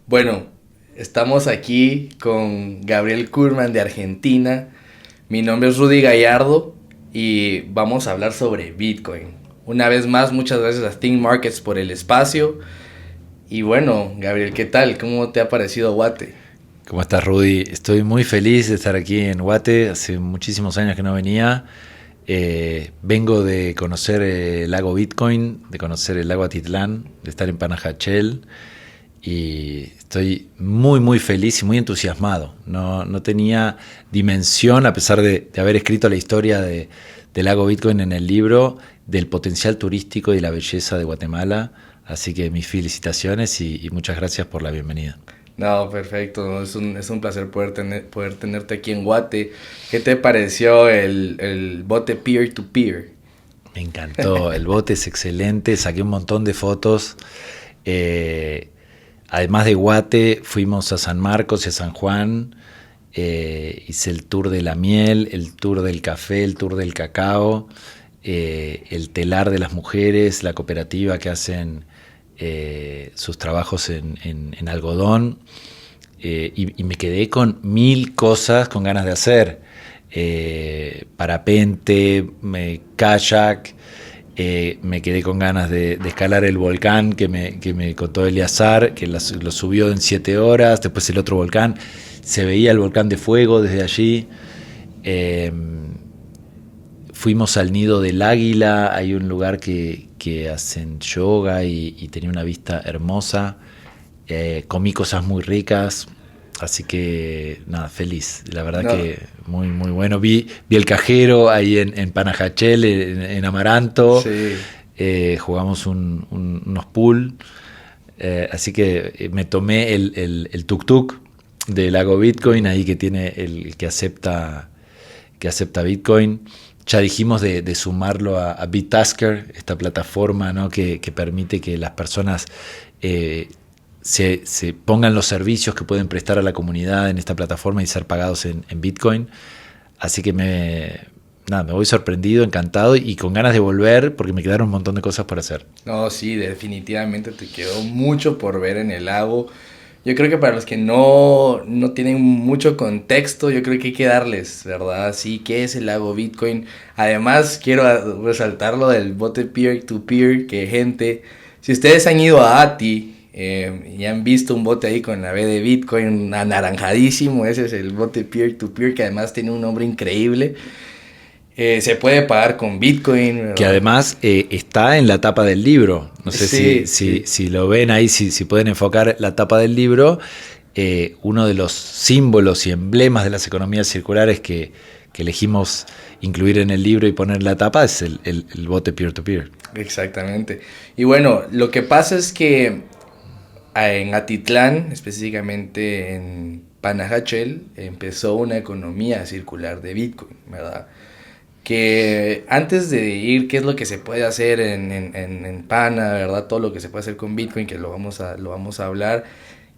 Bueno, estamos aquí con Gabriel Kurman de Argentina. Mi nombre es Rudy Gallardo y vamos a hablar sobre Bitcoin. Una vez más, muchas gracias a Think Markets por el espacio. Y bueno, Gabriel, ¿qué tal? ¿Cómo te ha parecido Guate? ¿Cómo estás, Rudy? Estoy muy feliz de estar aquí en Guate. Hace muchísimos años que no venía. Vengo de conocer el lago Bitcoin, de conocer el lago Atitlán, de estar en Panajachel. Y estoy muy, muy feliz y muy entusiasmado. No tenía dimensión, a pesar de haber escrito la historia del lago Bitcoin en el libro, del potencial turístico y la belleza de Guatemala. Así que mis felicitaciones y muchas gracias por la bienvenida. No, perfecto. ¿No? Es un placer poder tenerte aquí en Guate. ¿Qué te pareció el bote peer-to-peer? Me encantó, el bote es excelente, saqué un montón de fotos. Además de Guate, fuimos a San Marcos y a San Juan. Hice el tour de la miel, el tour del café, el tour del cacao, el telar de las mujeres, la cooperativa que hacen sus trabajos en algodón. Y me quedé con 1000 cosas con ganas de hacer. Parapente, kayak. Me quedé con ganas de escalar el volcán que me contó Eleazar, que lo subió en 7 horas. Después el otro volcán, se veía el volcán de fuego desde allí. Fuimos al Nido del Águila, hay un lugar que hacen yoga y tenía una vista hermosa. Comí cosas muy ricas, así que nada, feliz. La verdad No, que muy, muy bueno. Vi el cajero ahí en Panajachel, en Amaranto. sí. Jugamos unos pool. Así que me tomé el tuk-tuk del lago Bitcoin, ahí que tiene el que acepta Bitcoin. Ya dijimos de sumarlo a Bitasker, esta plataforma, ¿no? que permite que las personas se pongan los servicios que pueden prestar a la comunidad en esta plataforma y ser pagados en Bitcoin. Así que me voy sorprendido, encantado y con ganas de volver porque me quedaron un montón de cosas por hacer. No, sí, definitivamente te quedó mucho por ver en el lago. Yo creo que para los que no tienen mucho contexto, yo creo que hay que darles, ¿verdad? Sí, ¿qué es el lago Bitcoin? Además, quiero resaltar lo del bote peer-to-peer, que gente, si ustedes han ido a ATI y han visto un bote ahí con la B de Bitcoin anaranjadísimo, ese es el bote peer-to-peer, que además tiene un nombre increíble. Se puede pagar con Bitcoin, Que ¿verdad? además está en la tapa del libro. No sé Sí, sí. si lo ven ahí, si pueden enfocar la tapa del libro. Uno de los símbolos y emblemas de las economías circulares que elegimos incluir en el libro y poner en la tapa es el bote peer-to-peer. Exactamente. Y bueno, lo que pasa es que en Atitlán, específicamente en Panajachel, empezó una economía circular de Bitcoin, ¿verdad? Que antes de ir, ¿qué es lo que se puede hacer en Pana, ¿verdad? Todo lo que se puede hacer con Bitcoin, que lo vamos a hablar.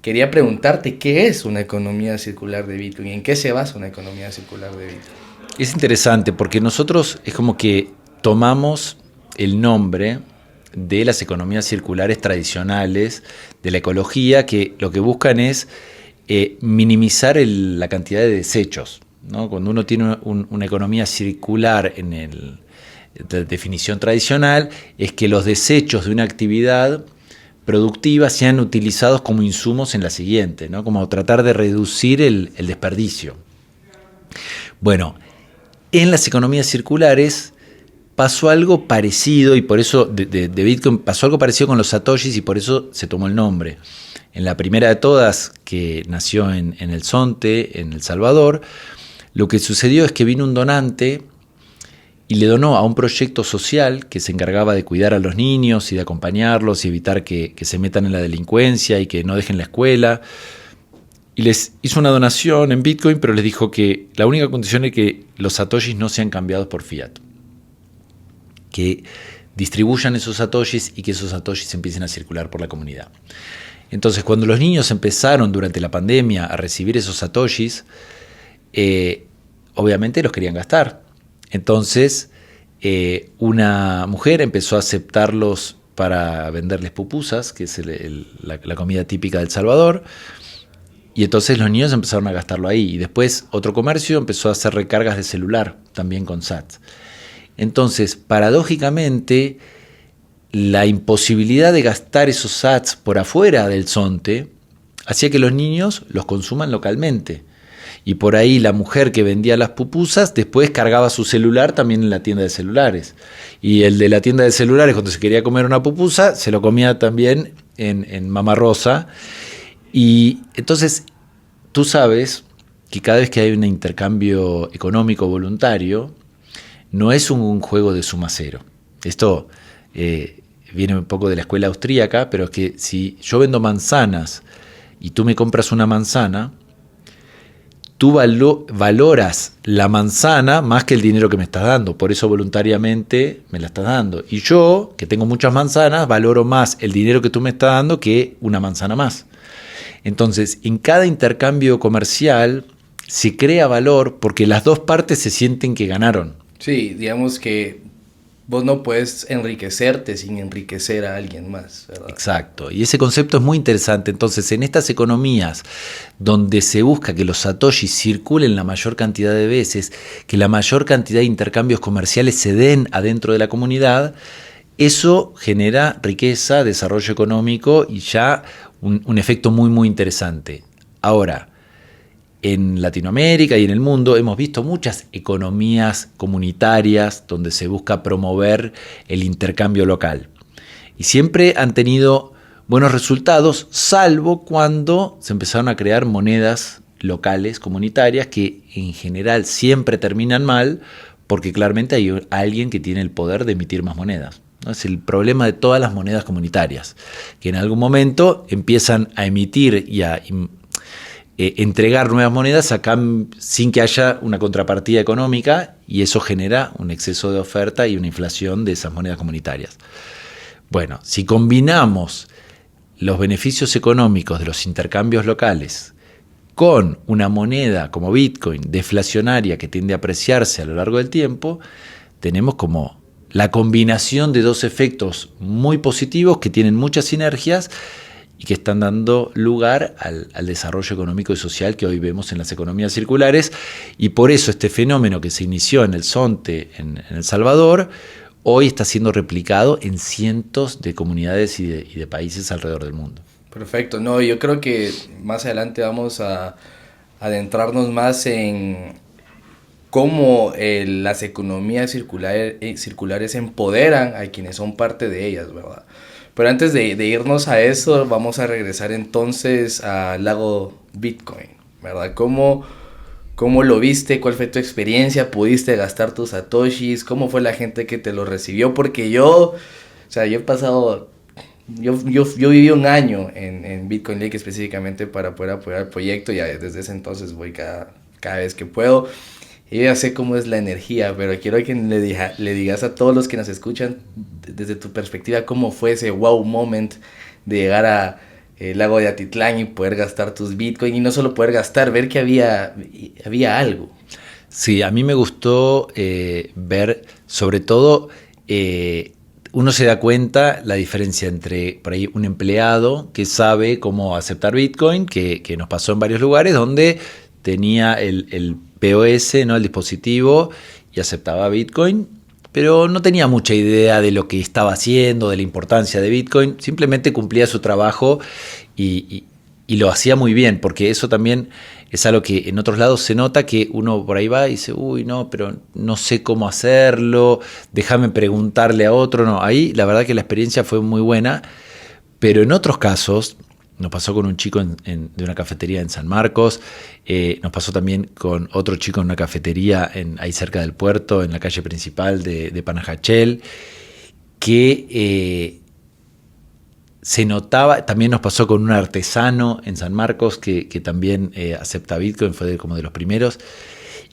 Quería preguntarte, ¿qué es una economía circular de Bitcoin? ¿En qué se basa una economía circular de Bitcoin? Es interesante porque nosotros es como que tomamos el nombre de las economías circulares tradicionales, de la ecología, que lo que buscan es minimizar la cantidad de desechos, ¿no? Cuando uno tiene una economía circular la definición tradicional, es que los desechos de una actividad productiva sean utilizados como insumos en la siguiente, ¿no? Como tratar de reducir el desperdicio. Bueno, en las economías circulares pasó algo parecido y por eso de Bitcoin pasó algo parecido con los satoshis y por eso se tomó el nombre. En la primera de todas, que nació en El Zonte, en El Salvador, lo que sucedió es que vino un donante y le donó a un proyecto social que se encargaba de cuidar a los niños y de acompañarlos y evitar que se metan en la delincuencia y que no dejen la escuela. Y les hizo una donación en Bitcoin, pero les dijo que la única condición es que los satoshis no sean cambiados por fiat. Que distribuyan esos satoshis y que esos satoshis empiecen a circular por la comunidad. Entonces, cuando los niños empezaron durante la pandemia a recibir esos satoshis, obviamente los querían gastar. Entonces, una mujer empezó a aceptarlos para venderles pupusas, que es la comida típica de El Salvador. Y entonces los niños empezaron a gastarlo ahí. Y después otro comercio empezó a hacer recargas de celular, también con SATs. Entonces, paradójicamente, la imposibilidad de gastar esos SATs por afuera del zonte hacía que los niños los consuman localmente. Y por ahí la mujer que vendía las pupusas después cargaba su celular también en la tienda de celulares. Y el de la tienda de celulares, cuando se quería comer una pupusa, se lo comía también en Mama Rosa. Y entonces tú sabes que cada vez que hay un intercambio económico voluntario, no es un juego de suma cero. Esto viene un poco de la escuela austríaca, pero es que si yo vendo manzanas y tú me compras una manzana, tú valoras la manzana más que el dinero que me estás dando, por eso voluntariamente me la estás dando. Y yo, que tengo muchas manzanas, valoro más el dinero que tú me estás dando que una manzana más. Entonces, en cada intercambio comercial se crea valor porque las dos partes se sienten que ganaron. Sí, digamos que vos no puedes enriquecerte sin enriquecer a alguien más, ¿verdad? Exacto, y ese concepto es muy interesante. Entonces, en estas economías donde se busca que los satoshis circulen la mayor cantidad de veces, que la mayor cantidad de intercambios comerciales se den adentro de la comunidad, eso genera riqueza, desarrollo económico y ya un efecto muy, muy interesante. Ahora, en Latinoamérica y en el mundo hemos visto muchas economías comunitarias donde se busca promover el intercambio local. Y siempre han tenido buenos resultados, salvo cuando se empezaron a crear monedas locales, comunitarias, que en general siempre terminan mal porque claramente hay alguien que tiene el poder de emitir más monedas. Es el problema de todas las monedas comunitarias, que en algún momento empiezan a emitir y a entregar nuevas monedas sin que haya una contrapartida económica, y eso genera un exceso de oferta y una inflación de esas monedas comunitarias. Bueno, si combinamos los beneficios económicos de los intercambios locales con una moneda como Bitcoin deflacionaria que tiende a apreciarse a lo largo del tiempo, tenemos como la combinación de dos efectos muy positivos que tienen muchas sinergias y que están dando lugar al desarrollo económico y social que hoy vemos en las economías circulares. Y por eso este fenómeno que se inició en el Zonte, en El Salvador, hoy está siendo replicado en cientos de comunidades y de países alrededor del mundo. Perfecto, no, yo creo que más adelante vamos a adentrarnos más en cómo las economías circulares empoderan a quienes son parte de ellas, ¿verdad? Pero antes de irnos a eso, vamos a regresar entonces al lago Bitcoin, ¿verdad? ¿Cómo lo viste? ¿Cuál fue tu experiencia? ¿Pudiste gastar tus satoshis? ¿Cómo fue la gente que te lo recibió? Porque yo he pasado... Yo viví un año en Bitcoin Lake específicamente para poder apoyar el proyecto. Ya desde ese entonces voy cada vez que puedo. Y yo ya sé cómo es la energía, pero quiero que le digas a todos los que nos escuchan, desde tu perspectiva, cómo fue ese wow moment de llegar a el lago de Atitlán y poder gastar tus Bitcoin. Y no solo poder gastar, ver que había algo. Sí, a mí me gustó ver, sobre todo, uno se da cuenta la diferencia entre por ahí un empleado que sabe cómo aceptar Bitcoin, que nos pasó en varios lugares, donde tenía el POS, ¿no? El dispositivo, y aceptaba Bitcoin, pero no tenía mucha idea de lo que estaba haciendo, de la importancia de Bitcoin, simplemente cumplía su trabajo y lo hacía muy bien, porque eso también es algo que en otros lados se nota, que uno por ahí va y dice, uy, no, pero no sé cómo hacerlo, déjame preguntarle a otro. No, ahí la verdad que la experiencia fue muy buena, pero en otros casos... Nos pasó con un chico de una cafetería en San Marcos, nos pasó también con otro chico en una cafetería ahí cerca del puerto, en la calle principal de Panajachel, que se notaba. También nos pasó con un artesano en San Marcos que también acepta Bitcoin, fue como de los primeros,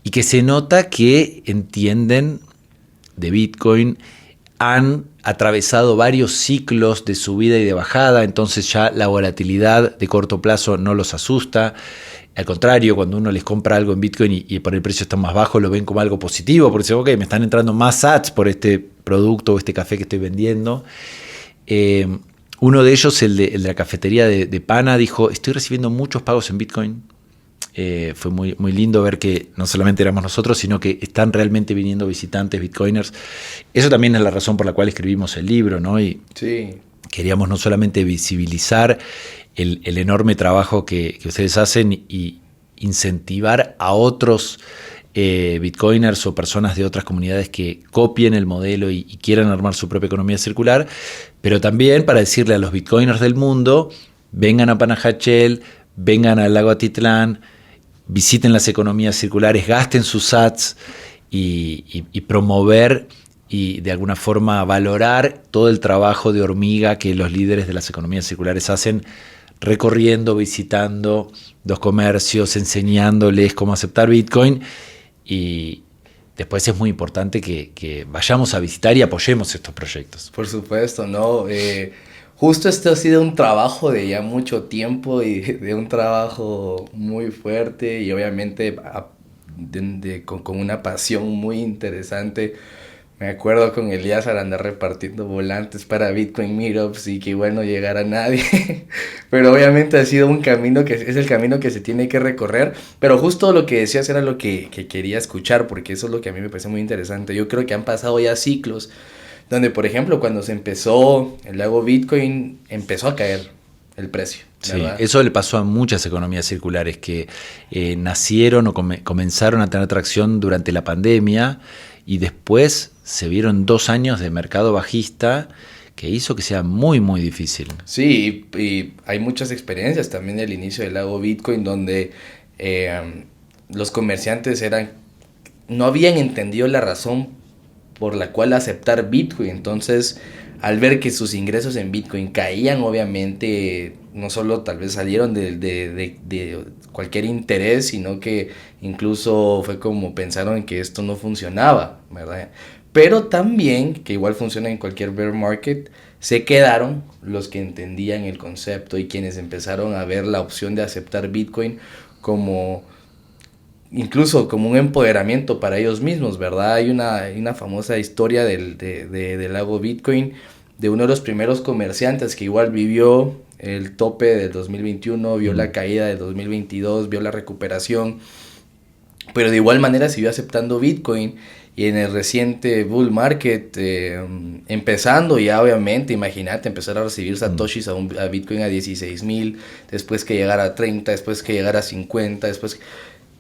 y que se nota que entienden de Bitcoin, han atravesado varios ciclos de subida y de bajada, entonces ya la volatilidad de corto plazo no los asusta. Al contrario, cuando uno les compra algo en Bitcoin y por el precio está más bajo, lo ven como algo positivo, porque dicen, ok, me están entrando más sats por este producto o este café que estoy vendiendo. Uno de ellos, el de la cafetería de Pana, dijo, estoy recibiendo muchos pagos en Bitcoin. Fue muy, muy lindo ver que no solamente éramos nosotros, sino que están realmente viniendo visitantes bitcoiners. Eso también es la razón por la cual escribimos el libro, ¿no? Y Sí. queríamos no solamente visibilizar el enorme trabajo que ustedes hacen y incentivar a otros bitcoiners o personas de otras comunidades que copien el modelo y quieran armar su propia economía circular, pero también para decirle a los bitcoiners del mundo, vengan a Panajachel, vengan al lago Atitlán, visiten las economías circulares, gasten sus sats y promover y de alguna forma valorar todo el trabajo de hormiga que los líderes de las economías circulares hacen, recorriendo, visitando los comercios, enseñándoles cómo aceptar Bitcoin. Y después es muy importante que vayamos a visitar y apoyemos estos proyectos. Por supuesto, ¿no? Justo esto ha sido un trabajo de ya mucho tiempo y de un trabajo muy fuerte y obviamente con una pasión muy interesante. Me acuerdo con Elías al andar repartiendo volantes para Bitcoin Meetups y que igual no llegara nadie. Pero obviamente ha sido un camino que es el camino que se tiene que recorrer. Pero justo lo que decías era lo que quería escuchar, porque eso es lo que a mí me parece muy interesante. Yo creo que han pasado ya ciclos donde, por ejemplo, cuando se empezó el lago Bitcoin, empezó a caer el precio. Sí, eso le pasó a muchas economías circulares que nacieron o comenzaron a tener tracción durante la pandemia y después se vieron 2 años de mercado bajista que hizo que sea muy, muy difícil. Sí, y hay muchas experiencias también del inicio del lago Bitcoin donde los comerciantes no habían entendido la razón por la cual aceptar Bitcoin. Entonces, al ver que sus ingresos en Bitcoin caían, obviamente, no solo tal vez salieron de cualquier interés, sino que incluso fue como pensaron que esto no funcionaba, ¿verdad? Pero también, que igual funciona en cualquier bear market, se quedaron los que entendían el concepto y quienes empezaron a ver la opción de aceptar Bitcoin incluso como un empoderamiento para ellos mismos, ¿verdad? Hay una famosa historia del lago Bitcoin, de uno de los primeros comerciantes que igual vivió el tope del 2021, vio la caída del 2022, vio la recuperación, pero de igual manera siguió aceptando Bitcoin. Y en el reciente bull market, empezando ya obviamente, imagínate, empezar a recibir satoshis a Bitcoin a 16,000, después que llegara a 30, después que llegara a 50, después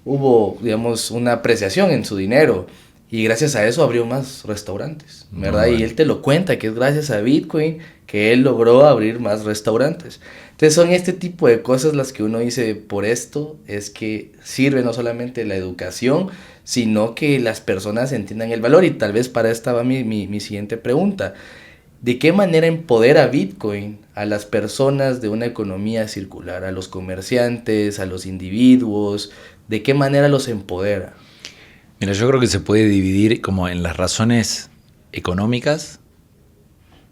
hubo, digamos, una apreciación en su dinero. Y gracias a eso abrió más restaurantes, ¿verdad? Y él te lo cuenta, que es gracias a Bitcoin que él logró abrir más restaurantes. Entonces son este tipo de cosas las que uno dice, por esto es que sirve no solamente la educación, sino que las personas entiendan el valor. Y tal vez para esta va mi siguiente pregunta. ¿De qué manera empodera Bitcoin a las personas de una economía circular, a los comerciantes, a los individuos? ¿De qué manera los empodera? Mira, yo creo que se puede dividir como en las razones económicas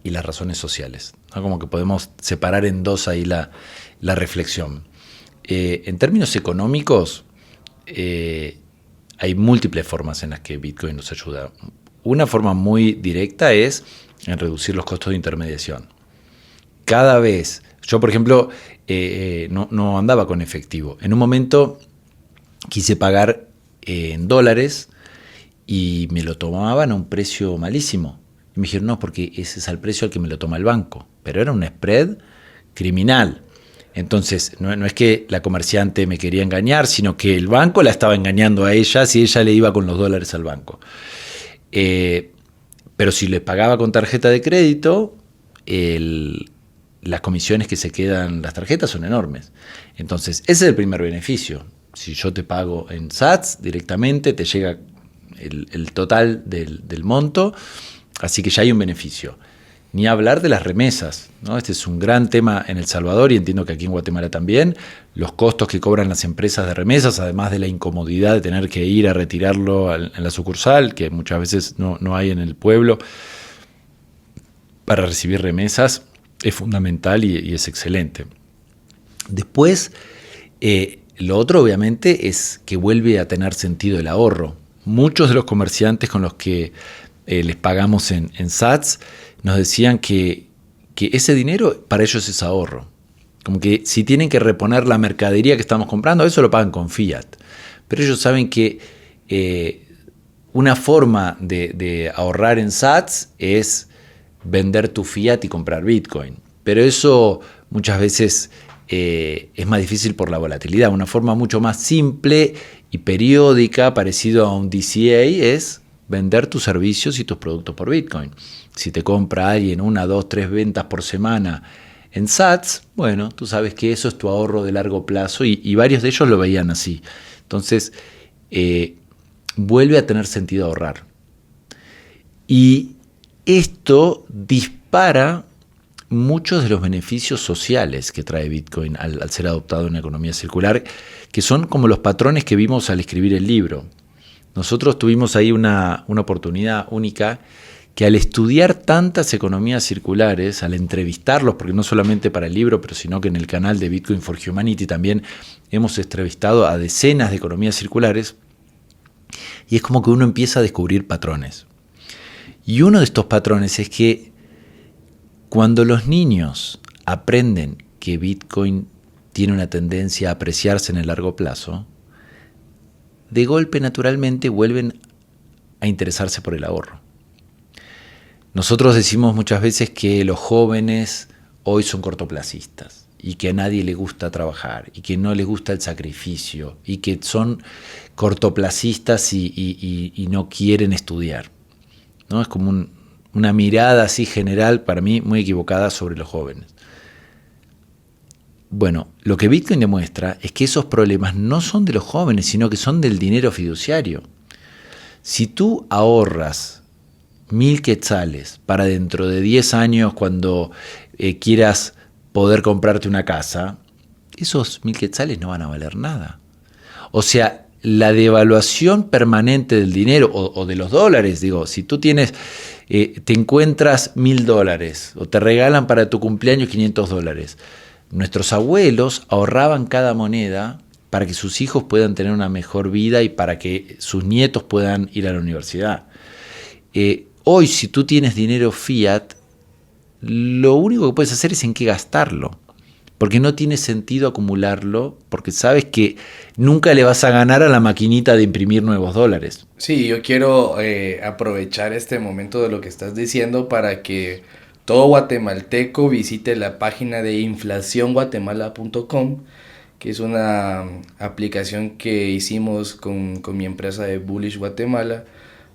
y las razones sociales, ¿no? Como que podemos separar en dos ahí la reflexión. En términos económicos, hay múltiples formas en las que Bitcoin nos ayuda. Una forma muy directa es en reducir los costos de intermediación. Cada vez, yo por ejemplo, no andaba con efectivo. En un momento quise pagar en dólares y me lo tomaban a un precio malísimo. Y me dijeron, no, porque ese es el precio al que me lo toma el banco. Pero era un spread criminal. Entonces, no es que la comerciante me quería engañar, sino que el banco la estaba engañando a ella si ella le iba con los dólares al banco. Pero si le pagaba con tarjeta de crédito, las comisiones que se quedan las tarjetas son enormes. Entonces, ese es el primer beneficio. Si yo te pago en sats directamente, te llega el total del monto, así que ya hay un beneficio. Ni hablar de las remesas, ¿no? Este es un gran tema en El Salvador y entiendo que aquí en Guatemala también. Los costos que cobran las empresas de remesas, además de la incomodidad de tener que ir a retirarlo en la sucursal, que muchas veces no hay en el pueblo, para recibir remesas, es fundamental y es excelente. Después, lo otro obviamente es que vuelve a tener sentido el ahorro. Muchos de los comerciantes con los que les pagamos en sats nos decían que que ese dinero para ellos es ahorro. Como que si tienen que reponer la mercadería que estamos comprando, eso lo pagan con fiat. Pero ellos saben que una forma de ahorrar en sats es vender tu fiat y comprar Bitcoin. Pero eso muchas veces es más difícil por la volatilidad. Una forma mucho más simple y periódica, parecido a un DCA, es vender tus servicios y tus productos por Bitcoin. Si te compra alguien 1, 2, 3 ventas por semana en sats, bueno, tú sabes que eso es tu ahorro de largo plazo y varios de ellos lo veían así. Entonces, vuelve a tener sentido ahorrar. Y esto dispara muchos de los beneficios sociales que trae Bitcoin al ser adoptado en una economía circular, que son como los patrones que vimos al escribir el libro. Nosotros tuvimos ahí una oportunidad única que al estudiar tantas economías circulares, al entrevistarlos, porque no solamente para el libro, pero sino que en el canal de Bitcoin for Humanity también hemos entrevistado a decenas de economías circulares, y es como que uno empieza a descubrir patrones. Y uno de estos patrones es que cuando los niños aprenden que Bitcoin tiene una tendencia a apreciarse en el largo plazo, de golpe naturalmente vuelven a interesarse por el ahorro. Nosotros decimos muchas veces que los jóvenes hoy son cortoplacistas y que a nadie le gusta trabajar y que no les gusta el sacrificio y que son cortoplacistas y no quieren estudiar, ¿no? Es como una mirada así general, para mí, muy equivocada sobre los jóvenes. Bueno, lo que Bitcoin demuestra es que esos problemas no son de los jóvenes, sino que son del dinero fiduciario. Si tú ahorras 1.000 quetzales para dentro de 10 años cuando quieras poder comprarte una casa, esos 1.000 quetzales no van a valer nada. O sea, la devaluación permanente del dinero o de los dólares, digo, si tú tienes, te encuentras $1.000 o te regalan para tu cumpleaños $500, nuestros abuelos ahorraban cada moneda para que sus hijos puedan tener una mejor vida y para que sus nietos puedan ir a la universidad. Hoy, si tú tienes dinero fiat, lo único que puedes hacer es en qué gastarlo, porque no tiene sentido acumularlo, porque sabes que nunca le vas a ganar a la maquinita de imprimir nuevos dólares. Sí, yo quiero aprovechar este momento de lo que estás diciendo para que todo guatemalteco visite la página de inflacionguatemala.com, que es una aplicación que hicimos con mi empresa de Bullish Guatemala,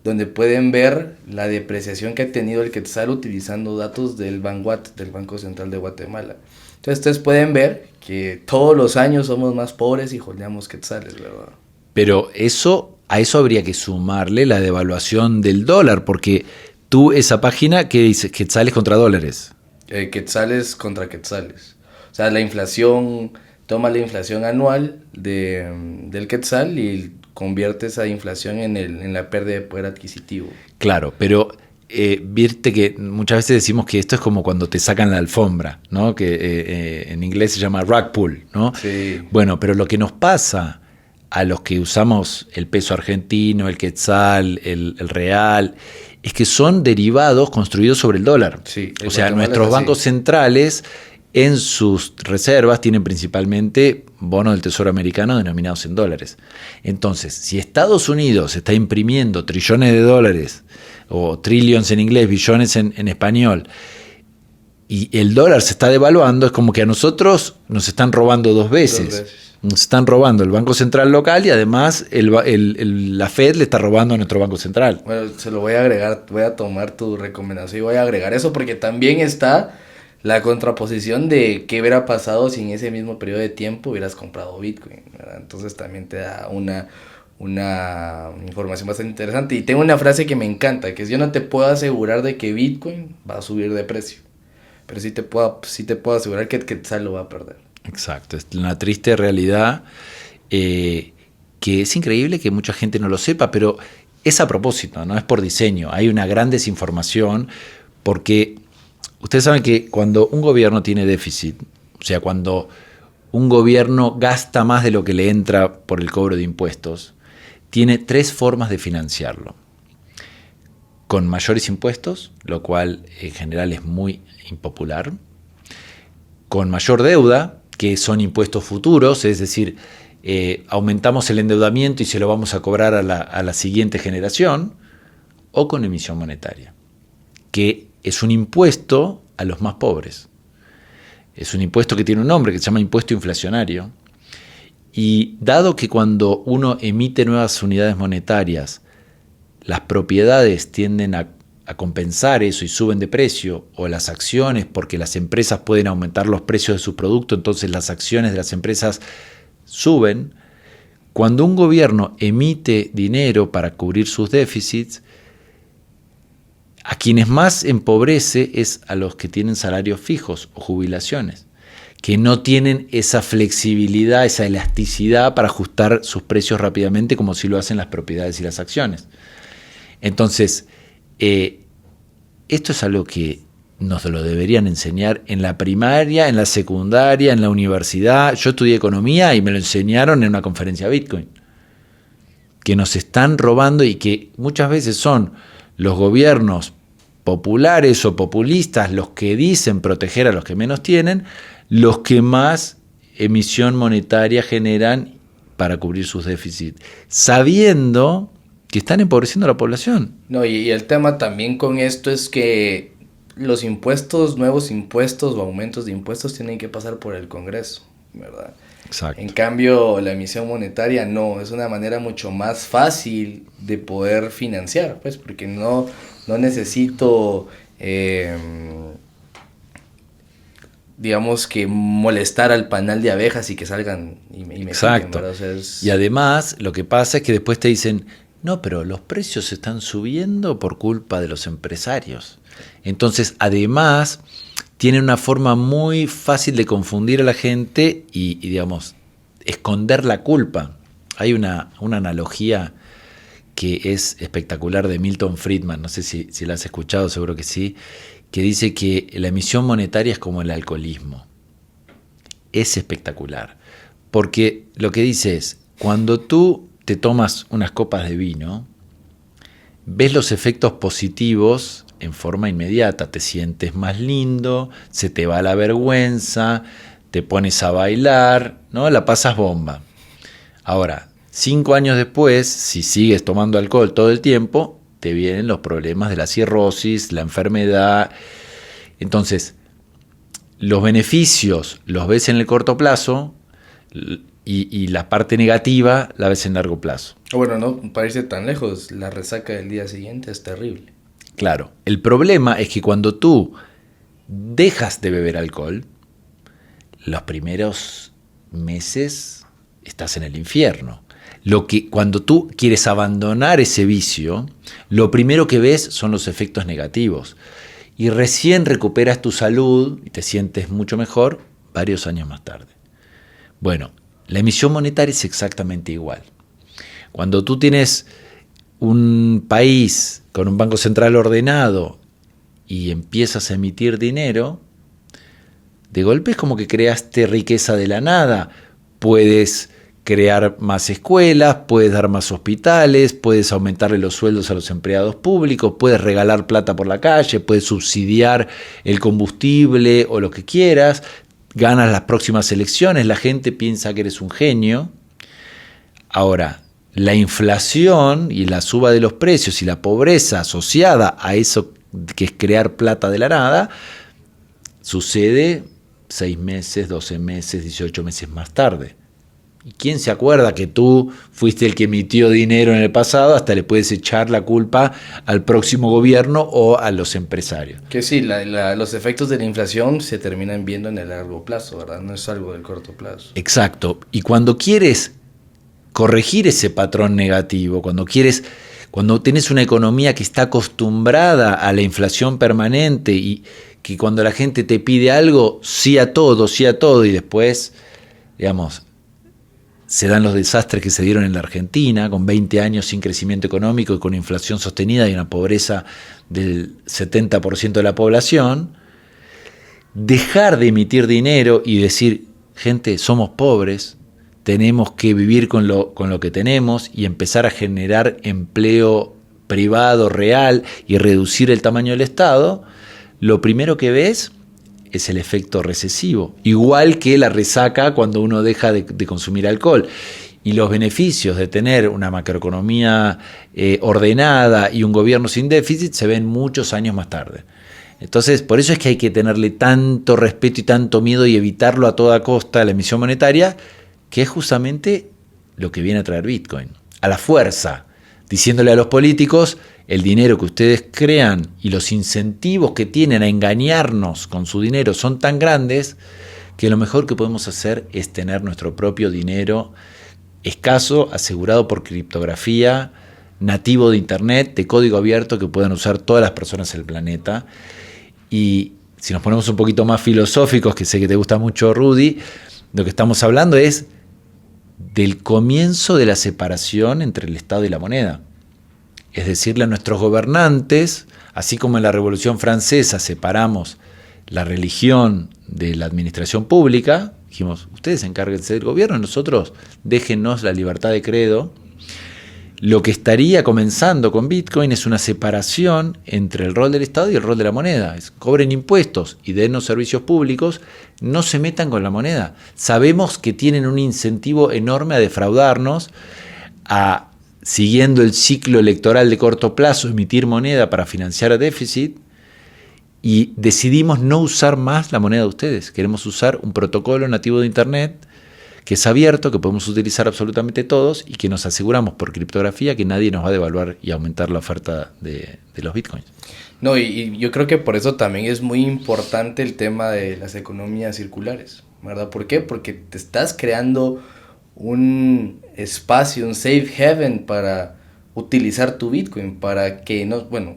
donde pueden ver la depreciación que ha tenido el quetzal utilizando datos del Banguat, del Banco Central de Guatemala. Entonces ustedes pueden ver que todos los años somos más pobres y holdeamos quetzales, ¿verdad? Pero a eso habría que sumarle la devaluación del dólar, porque tú, esa página, ¿qué dices? Quetzales contra dólares. Quetzales contra quetzales. O sea, la inflación, toma la inflación anual del quetzal y convierte esa inflación en la pérdida de poder adquisitivo. Claro, pero viste que muchas veces decimos que esto es como cuando te sacan la alfombra, ¿no? Que en inglés se llama rug pull, ¿no? Sí. Bueno, pero lo que nos pasa a los que usamos el peso argentino, el quetzal, el real, es que son derivados construidos sobre el dólar. Sí, o sea, nuestros bancos centrales en sus reservas tienen principalmente bonos del Tesoro americano denominados en dólares. Entonces, si Estados Unidos está imprimiendo trillones de dólares, o trillions en inglés, billones en español, y el dólar se está devaluando, es como que a nosotros nos están robando dos veces. Nos están robando el Banco Central local y además la Fed le está robando a nuestro Banco Central. Bueno, se lo voy a agregar, voy a tomar tu recomendación y voy a agregar eso porque también está la contraposición de qué hubiera pasado si en ese mismo periodo de tiempo hubieras comprado Bitcoin, ¿verdad? Entonces también te da una información bastante interesante. Y tengo una frase que me encanta, que es: yo no te puedo asegurar de que Bitcoin va a subir de precio, pero sí te puedo asegurar que Quetzal lo va a perder. Exacto, es una triste realidad que es increíble que mucha gente no lo sepa, pero es a propósito, no es por diseño. Hay una gran desinformación porque ustedes saben que cuando un gobierno tiene déficit, o sea, cuando un gobierno gasta más de lo que le entra por el cobro de impuestos, tiene 3 formas de financiarlo: con mayores impuestos, lo cual en general es muy impopular, con mayor deuda, que son impuestos futuros, es decir, aumentamos el endeudamiento y se lo vamos a cobrar a la siguiente generación, o con emisión monetaria, que es un impuesto a los más pobres. Es un impuesto que tiene un nombre que se llama impuesto inflacionario, y dado que cuando uno emite nuevas unidades monetarias, las propiedades tienden a compensar eso y suben de precio, o las acciones, porque las empresas pueden aumentar los precios de sus productos, entonces las acciones de las empresas suben. Cuando un gobierno emite dinero para cubrir sus déficits, a quienes más empobrece es a los que tienen salarios fijos o jubilaciones, que no tienen esa flexibilidad, esa elasticidad para ajustar sus precios rápidamente como si lo hacen las propiedades y las acciones. Entonces, esto es algo que nos lo deberían enseñar en la primaria, en la secundaria, en la universidad. Yo estudié economía y me lo enseñaron en una conferencia Bitcoin, que nos están robando y que muchas veces son los gobiernos populares o populistas los que dicen proteger a los que menos tienen, los que más emisión monetaria generan para cubrir sus déficits, sabiendo que están empobreciendo a la población. No, y el tema también con esto es que los impuestos, nuevos impuestos o aumentos de impuestos tienen que pasar por el Congreso, ¿verdad? Exacto. En cambio, la emisión monetaria no, es una manera mucho más fácil de poder financiar, pues, porque no necesito, digamos que molestar al panal de abejas y que salgan y me Exacto. quiten, ¿verdad? O sea, Y además, lo que pasa es que después te dicen, no, pero los precios están subiendo por culpa de los empresarios. Entonces, además, tienen una forma muy fácil de confundir a la gente y digamos, esconder la culpa. Hay una analogía que es espectacular de Milton Friedman, no sé si la has escuchado, seguro que sí, que dice que la emisión monetaria es como el alcoholismo. Es espectacular, porque lo que dice es, cuando tú te tomas unas copas de vino, ves los efectos positivos en forma inmediata, te sientes más lindo, se te va la vergüenza, te pones a bailar, ¿no? La pasas bomba. Ahora, 5 años después, si sigues tomando alcohol todo el tiempo, te vienen los problemas de la cirrosis, la enfermedad. Entonces, los beneficios los ves en el corto plazo y la parte negativa la ves en largo plazo. bueno, no para irse tan lejos, la resaca del día siguiente es terrible. Claro, el problema es que cuando tú dejas de beber alcohol, los primeros meses estás en el infierno. Cuando tú quieres abandonar ese vicio, lo primero que ves son los efectos negativos. Y recién recuperas tu salud y te sientes mucho mejor varios años más tarde. Bueno, la emisión monetaria es exactamente igual. Cuando tú tienes un país con un banco central ordenado y empiezas a emitir dinero, de golpe es como que creaste riqueza de la nada. Puedes crear más escuelas, puedes dar más hospitales, puedes aumentarle los sueldos a los empleados públicos, puedes regalar plata por la calle, puedes subsidiar el combustible o lo que quieras, ganas las próximas elecciones, la gente piensa que eres un genio. Ahora, la inflación y la suba de los precios y la pobreza asociada a eso que es crear plata de la nada, sucede 6 meses, 12 meses, 18 meses más tarde. ¿Y quién se acuerda que tú fuiste el que emitió dinero en el pasado? Hasta le puedes echar la culpa al próximo gobierno o a los empresarios. Que sí, los efectos de la inflación se terminan viendo en el largo plazo, ¿verdad? No es algo del corto plazo. Exacto. Y cuando quieres corregir ese patrón negativo, cuando tienes una economía que está acostumbrada a la inflación permanente y que cuando la gente te pide algo, sí a todo, y después, digamos, se dan los desastres que se dieron en la Argentina, con 20 años sin crecimiento económico y con inflación sostenida y una pobreza del 70% de la población, dejar de emitir dinero y decir, gente, somos pobres, tenemos que vivir con lo que tenemos y empezar a generar empleo privado real y reducir el tamaño del Estado, lo primero que ves es el efecto recesivo, igual que la resaca cuando uno deja de consumir alcohol. Y los beneficios de tener una macroeconomía ordenada y un gobierno sin déficit se ven muchos años más tarde. Entonces, por eso es que hay que tenerle tanto respeto y tanto miedo y evitarlo a toda costa la emisión monetaria, que es justamente lo que viene a traer Bitcoin. A la fuerza, diciéndole a los políticos, el dinero que ustedes crean y los incentivos que tienen a engañarnos con su dinero son tan grandes que lo mejor que podemos hacer es tener nuestro propio dinero escaso, asegurado por criptografía, nativo de Internet, de código abierto que puedan usar todas las personas del planeta. Y si nos ponemos un poquito más filosóficos, que sé que te gusta mucho, Rudy, lo que estamos hablando es del comienzo de la separación entre el Estado y la moneda. Es decirle a nuestros gobernantes, así como en la Revolución Francesa separamos la religión de la administración pública, dijimos, ustedes encárguense del gobierno, nosotros déjennos la libertad de credo. Lo que estaría comenzando con Bitcoin es una separación entre el rol del Estado y el rol de la moneda. Cobren impuestos y dennos servicios públicos, no se metan con la moneda. Sabemos que tienen un incentivo enorme a defraudarnos, siguiendo el ciclo electoral de corto plazo, emitir moneda para financiar a déficit, y decidimos no usar más la moneda de ustedes. Queremos usar un protocolo nativo de Internet que es abierto, que podemos utilizar absolutamente todos y que nos aseguramos por criptografía que nadie nos va a devaluar y aumentar la oferta de los bitcoins. No, y yo creo que por eso también es muy importante el tema de las economías circulares, ¿verdad? ¿Por qué? Porque te estás creando un espacio, un safe haven para utilizar tu Bitcoin, para que no, bueno,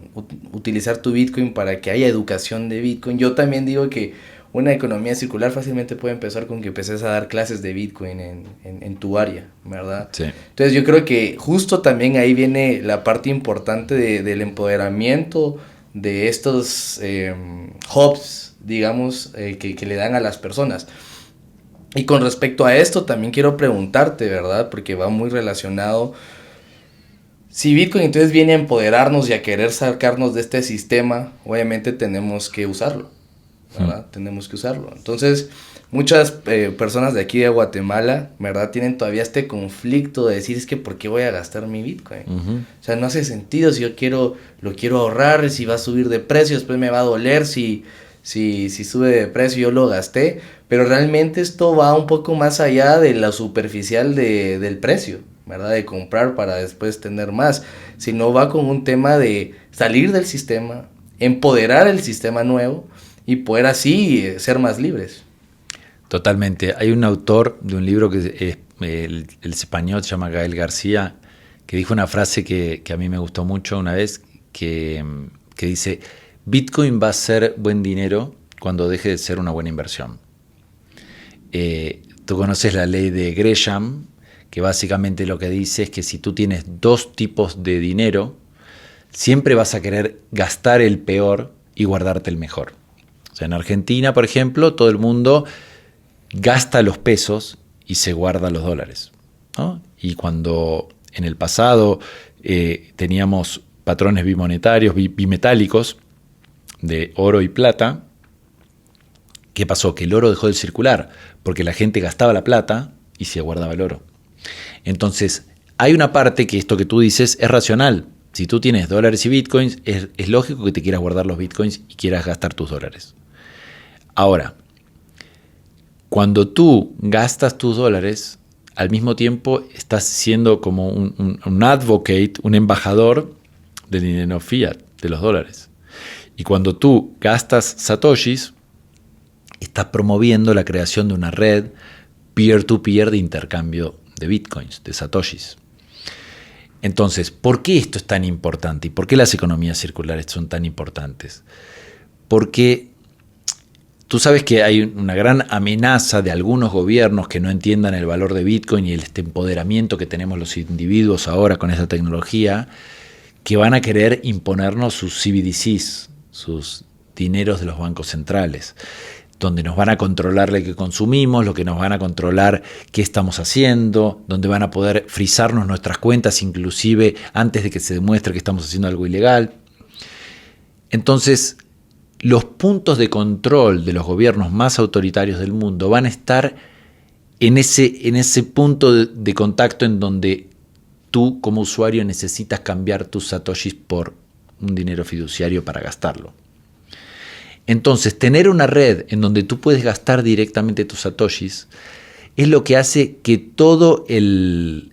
utilizar tu Bitcoin para que haya educación de Bitcoin. Yo también digo que una economía circular fácilmente puede empezar con que empeces a dar clases de Bitcoin en tu área, ¿verdad? Sí. Entonces yo creo que justo también ahí viene la parte importante del empoderamiento de estos hubs, digamos, que le dan a las personas. Y con respecto a esto también quiero preguntarte, ¿verdad? Porque va muy relacionado. Si Bitcoin entonces viene a empoderarnos y a querer sacarnos de este sistema, obviamente tenemos que usarlo, ¿verdad? Tenemos que usarlo. Entonces, muchas personas de aquí de Guatemala, ¿verdad? Tienen todavía este conflicto de decir, es que ¿por qué voy a gastar mi Bitcoin? O sea, no hace sentido si yo lo quiero ahorrar, si va a subir de precio, después me va a doler si sube de precio, yo lo gasté. Pero realmente esto va un poco más allá de la superficial del precio, ¿verdad? De comprar para después tener más, sino va con un tema de salir del sistema, empoderar el sistema nuevo y poder así ser más libres. Totalmente. Hay un autor de un libro que el español se llama Gael García, que dijo una frase que a mí me gustó mucho una vez, que dice, Bitcoin va a ser buen dinero cuando deje de ser una buena inversión. Tú conoces la ley de Gresham, que básicamente lo que dice es que si tú tienes dos tipos de dinero, siempre vas a querer gastar el peor y guardarte el mejor. O sea, en Argentina, por ejemplo, todo el mundo gasta los pesos y se guarda los dólares, ¿no? Y cuando en el pasado teníamos patrones bimonetarios, bimetálicos, de oro y plata, ¿qué pasó? Que el oro dejó de circular, porque la gente gastaba la plata y se guardaba el oro. Entonces, hay una parte que esto que tú dices es racional. Si tú tienes dólares y bitcoins, es lógico que te quieras guardar los bitcoins y quieras gastar tus dólares. Ahora, cuando tú gastas tus dólares, al mismo tiempo estás siendo como un advocate, un embajador del dinero fiat, de los dólares. Y cuando tú gastas satoshis, estás promoviendo la creación de una red peer-to-peer de intercambio de bitcoins, de satoshis. Entonces, ¿por qué esto es tan importante? ¿Y por qué las economías circulares son tan importantes? Porque tú sabes que hay una gran amenaza de algunos gobiernos que no entiendan el valor de Bitcoin y este empoderamiento que tenemos los individuos ahora con esta tecnología, que van a querer imponernos sus CBDCs, sus dineros de los bancos centrales. donde nos van a controlar lo que consumimos, lo que nos van a controlar qué estamos haciendo, donde van a poder frizarnos nuestras cuentas inclusive antes de que se demuestre que estamos haciendo algo ilegal. Entonces, los puntos de control de los gobiernos más autoritarios del mundo van a estar en ese punto de contacto en donde tú como usuario necesitas cambiar tus satoshis por un dinero fiduciario para gastarlo. Entonces, tener una red en donde tú puedes gastar directamente tus satoshis es lo que hace que todo el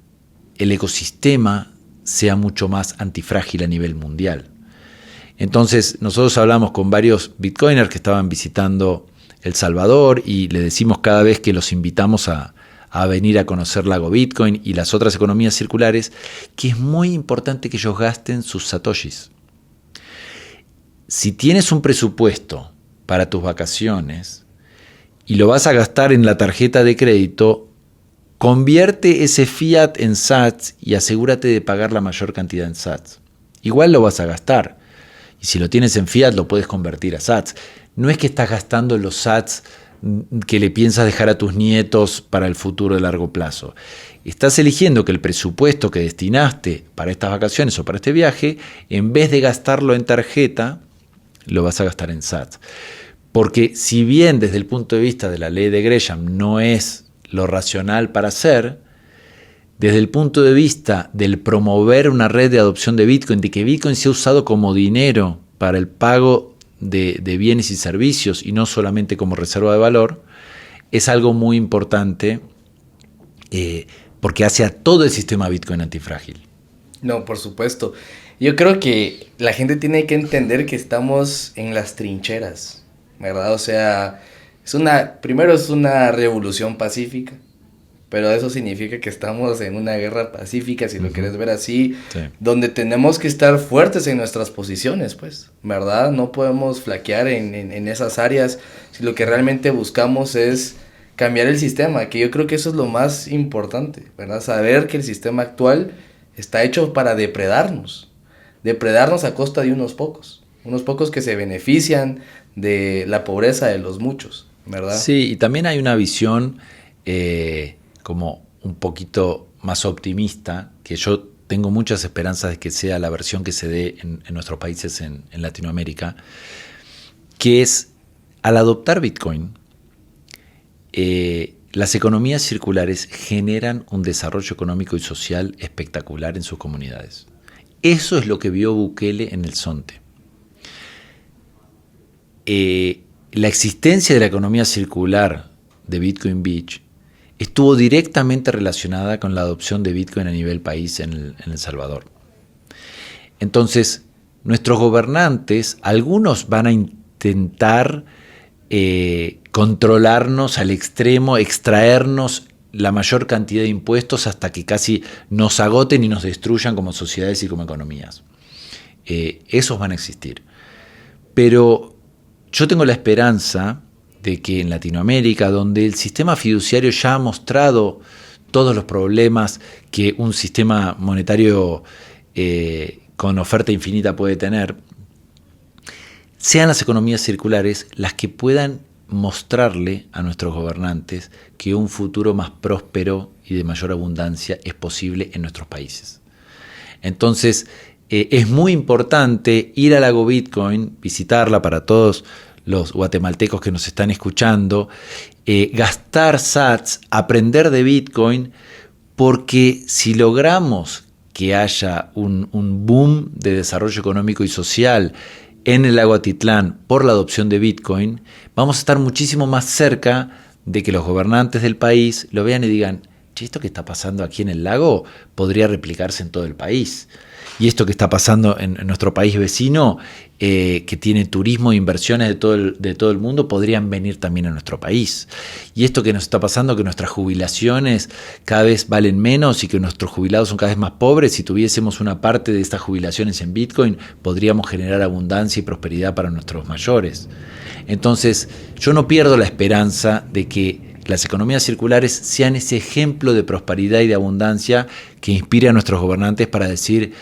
ecosistema sea mucho más antifrágil a nivel mundial. Entonces, nosotros hablamos con varios bitcoiners que estaban visitando El Salvador y le decimos cada vez que los invitamos a venir a conocer Lago Bitcoin y las otras economías circulares, que es muy importante que ellos gasten sus satoshis. Si tienes un presupuesto para tus vacaciones y lo vas a gastar en la tarjeta de crédito, convierte ese fiat en sats y asegúrate de pagar la mayor cantidad en sats. Igual lo vas a gastar. Y si lo tienes en fiat, lo puedes convertir a sats. No es que estás gastando los sats que le piensas dejar a tus nietos para el futuro de largo plazo. Estás eligiendo que el presupuesto que destinaste para estas vacaciones o para este viaje, en vez de gastarlo en tarjeta, lo vas a gastar en sats. Porque si bien desde el punto de vista de la ley de Gresham no es lo racional para hacer, desde el punto de vista del promover una red de adopción de Bitcoin, de que Bitcoin sea usado como dinero para el pago de bienes y servicios y no solamente como reserva de valor, es algo muy importante porque hace a todo el sistema Bitcoin antifrágil. No, por supuesto. Yo creo que la gente tiene que entender que estamos en las trincheras, ¿verdad? O sea, primero es una revolución pacífica, pero eso significa que estamos en una guerra pacífica, si lo quieres ver así, sí, donde tenemos que estar fuertes en nuestras posiciones, pues, ¿verdad? No podemos flaquear en esas áreas si lo que realmente buscamos es cambiar el sistema, que yo creo que eso es lo más importante, ¿verdad? Saber que el sistema actual está hecho para depredarnos a costa de unos pocos que se benefician de la pobreza de los muchos, ¿verdad? Sí, y también hay una visión como un poquito más optimista, que yo tengo muchas esperanzas de que sea la versión que se dé en nuestros países en Latinoamérica, que es, al adoptar Bitcoin, las economías circulares generan un desarrollo económico y social espectacular en sus comunidades. Eso es lo que vio Bukele en el Zonte. La existencia de la economía circular de Bitcoin Beach estuvo directamente relacionada con la adopción de Bitcoin a nivel país en El Salvador. Entonces, nuestros gobernantes, algunos van a intentar controlarnos al extremo, extraernos la mayor cantidad de impuestos hasta que casi nos agoten y nos destruyan como sociedades y como economías. Esos van a existir. Pero yo tengo la esperanza de que en Latinoamérica, donde el sistema fiduciario ya ha mostrado todos los problemas que un sistema monetario con oferta infinita puede tener, sean las economías circulares las que puedan mostrarle a nuestros gobernantes que un futuro más próspero y de mayor abundancia es posible en nuestros países. Entonces, es muy importante ir al Lago Bitcoin, visitarla para todos los guatemaltecos que nos están escuchando, gastar sats, aprender de Bitcoin, porque si logramos que haya un boom de desarrollo económico y social en el lago Atitlán por la adopción de Bitcoin, vamos a estar muchísimo más cerca de que los gobernantes del país lo vean y digan, che, esto que está pasando aquí en el lago podría replicarse en todo el país. Y esto que está pasando en nuestro país vecino, que tiene turismo e inversiones de todo el mundo, podrían venir también a nuestro país. Y esto que nos está pasando, que nuestras jubilaciones cada vez valen menos y que nuestros jubilados son cada vez más pobres, si tuviésemos una parte de estas jubilaciones en Bitcoin, podríamos generar abundancia y prosperidad para nuestros mayores. Entonces, yo no pierdo la esperanza de que las economías circulares sean ese ejemplo de prosperidad y de abundancia que inspire a nuestros gobernantes para decir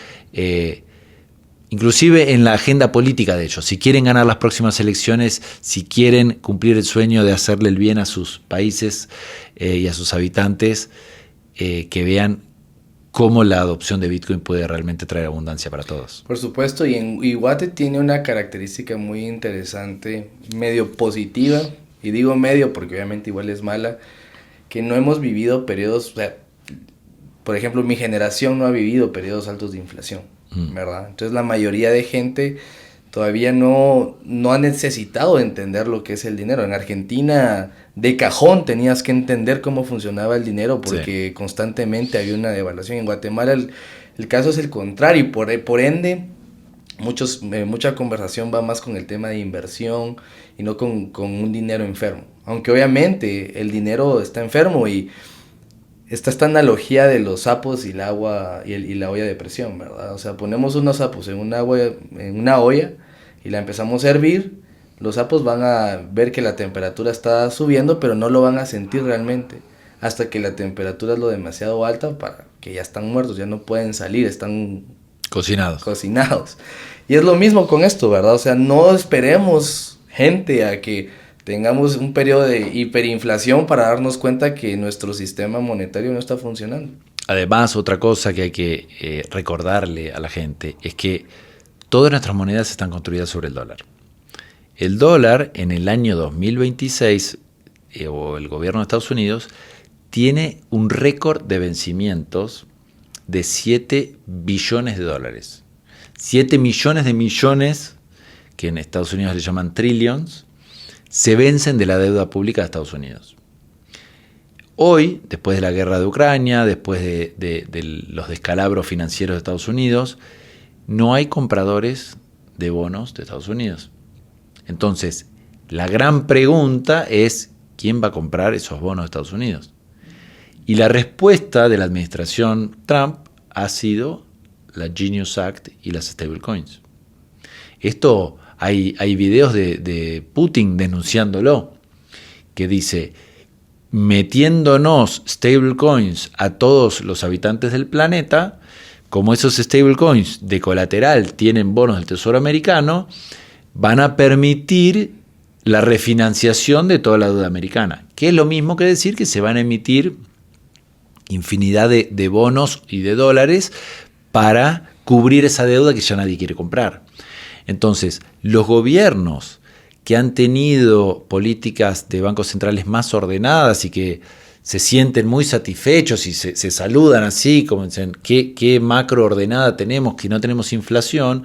inclusive en la agenda política de ellos. Si quieren ganar las próximas elecciones, si quieren cumplir el sueño de hacerle el bien a sus países y a sus habitantes, que vean cómo la adopción de Bitcoin puede realmente traer abundancia para todos. Por supuesto, y Guate tiene una característica muy interesante, medio positiva, y digo medio porque obviamente igual es mala, que no hemos vivido periodos, o sea, por ejemplo, mi generación no ha vivido periodos altos de inflación, ¿verdad? Entonces la mayoría de gente todavía no ha necesitado entender lo que es el dinero. En Argentina, de cajón, tenías que entender cómo funcionaba el dinero porque constantemente había una devaluación. En Guatemala el caso es el contrario, y por ende mucha conversación va más con el tema de inversión y no con un dinero enfermo. Aunque obviamente el dinero está enfermo, y está esta analogía de los sapos y el agua y la olla de presión, ¿verdad? O sea, ponemos unos sapos en una olla y la empezamos a hervir. Los sapos van a ver que la temperatura está subiendo, pero no lo van a sentir realmente hasta que la temperatura es lo demasiado alta para que ya están muertos, ya no pueden salir, están cocinados. Y es lo mismo con esto, ¿verdad? O sea, no esperemos, gente, a que tengamos un periodo de hiperinflación para darnos cuenta que nuestro sistema monetario no está funcionando. Además, otra cosa que hay que recordarle a la gente es que todas nuestras monedas están construidas sobre el dólar. El dólar en el año 2026, o el gobierno de Estados Unidos, tiene un récord de vencimientos de 7 billones de dólares. 7 millones de millones, que en Estados Unidos le llaman trillions, se vencen de la deuda pública de Estados Unidos. Hoy, después de la guerra de Ucrania, después de los descalabros financieros de Estados Unidos, no hay compradores de bonos de Estados Unidos. Entonces, la gran pregunta es, ¿quién va a comprar esos bonos de Estados Unidos? Y la respuesta de la administración Trump ha sido la Genius Act y las stablecoins. Esto, hay videos de Putin denunciándolo, que dice, metiéndonos stablecoins a todos los habitantes del planeta, como esos stablecoins de colateral tienen bonos del Tesoro americano, van a permitir la refinanciación de toda la deuda americana, que es lo mismo que decir que se van a emitir infinidad de bonos y de dólares para cubrir esa deuda que ya nadie quiere comprar. Entonces, los gobiernos que han tenido políticas de bancos centrales más ordenadas y que se sienten muy satisfechos y se saludan así, como dicen, qué macro ordenada tenemos, que no tenemos inflación,